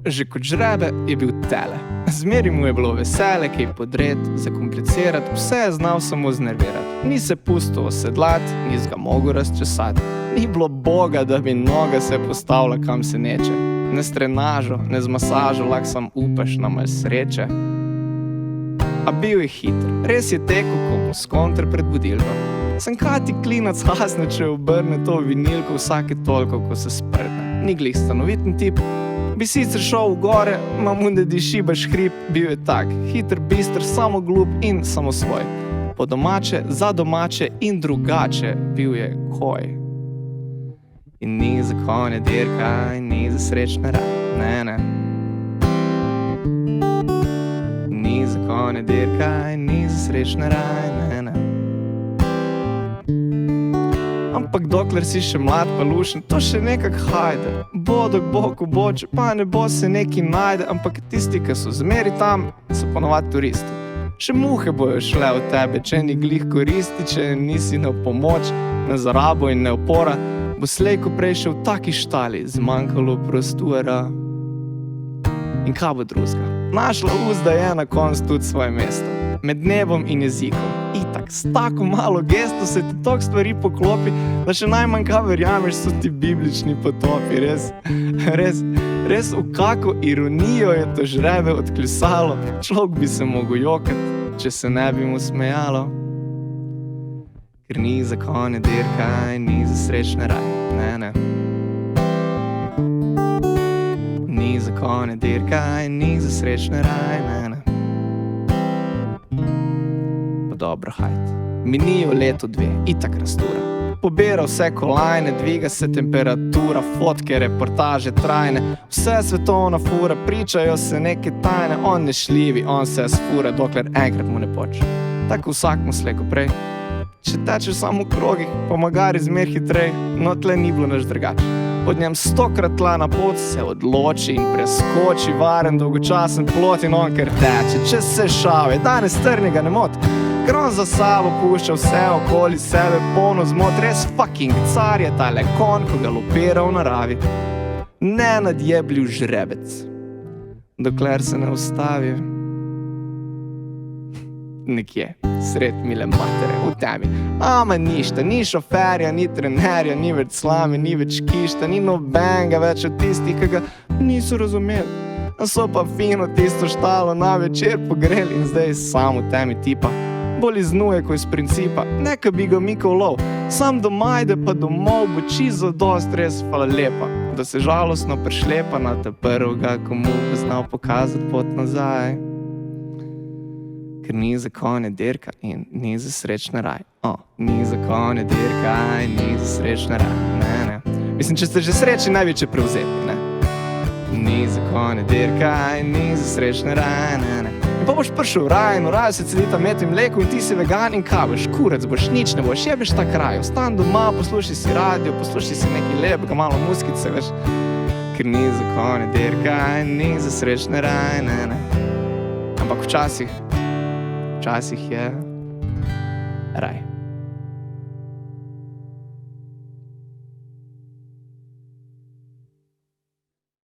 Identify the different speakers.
Speaker 1: že kot žrebe je bil tele. Zmeri mu je bilo vesele, kaj podred, zakomplicirat, vse je znal samo znervirat. Ni se pustil osedlat, ni ga mogel razčesat. Ni bilo Boga, da bi noga se postavila kam se neče. Ne s trenažo, ne z masažo, lak sam upaš na malo sreče. A bil je hiter, res je tekel komu s kontra pred budilko. Sem kati klinac hasne, če obrne to vinilko vsake toliko, ko se sprdne. Ni glih stanoviten tip, bi sicer šel v gore, ma munde diši baš hrib, bil je tak, hiter, bister, samo glup in samo svoj. Po domače, za domače in drugače, bil je koj. In ni za konja dirka, in ni za srečne raj, ne. Ni za konja dirka, in ni za srečne raj, ne. Ampak dokler si še mlad pa lušen, to še nekak hajde. Bo dok bo, ko bo, če pa ne bo, se neki najde. Ampak tisti, ki so zmeri tam, so ponovad turisti. Še muhe bojo šle od tebe, če ni glih koristi, če nisi na pomoč, na zarabo in ne opora, bo slej ko prej še v taki štali zmanjkalo prostora. In kaj bo drugega? Našla uzda je na konc tudi svoje mesto, med nebom in jezikom. Itak, s tako malo gesto se ti tok stvari poklopi, da še najmanj kaj verjameš, so ti biblični potopi. Res v kako ironijo je to žrebe odkljusalo, človek bi se mogel jokat, če se ne bi mu smejalo. Ker ni za konja dirka in ni za srečne raj, ne. Ni za konja dirka in ni za srečne raj, ne. Dobro, hajt. Minijo leto dve, itak rastura. Pobira vse kolajne, dviga se temperatura, fotke, reportaže trajne, vse svetovna fura, pričajo se neke tajne, on nešljivi, on se sfura, dokler enkrat mu ne poče. Tako vsak mu slej ko prej. Če tečeš samo v krogih, pa magari zmer hitrej, no tle ni bilo naš drugače. Pod njem 100krat tla na pot se odloči in preskoči varen, dolgočasen plot in on ker teče, če se šave, danes trnega ne mot. Ker on za sabo pušča vse okoli sebe, polno zmot, res fucking car je tale kon, ko galopira v naravi. Nenad je bil žrebec, dokler se ne ustavi. Nekje, sred mile matere, v temi. Ama ništa, ni šoferja, ni trenerja, ni več slame, ni več kišta, ni nobenega več od tistih, ki ga niso razumeli. So pa fino tisto štalo na večer pogreli in zdaj samo v temi tipa. Bolj iznuje, ko iz principa, neka bi ga mikal lov. Sam domajde pa domov bo čisto dost, res hvala lepa. Da se žalostno prešlepa na ta prvega, komu bo znal pokazati pot nazaj. Ker ni za konja dirka in ni za srečne raj. Ni za konja dirka in ni za srečne raj, ne. Mislim, če ste že srečni, največje prevzeti, ne. Ni za konja dirka in ni za srečne raj, ne. In pa boš prišel v raj in v raju se cedita med in mleko in ti si vegan in kaj boš, kurec boš, nič ne boš, jebeš ta kraj. Ostan doma, poslušaj si radio, poslušaj si nekaj lepega, malo muskice, veš. Ker ni za konja dirka in ni za srečne raj, ne. Ampak včasih je raj.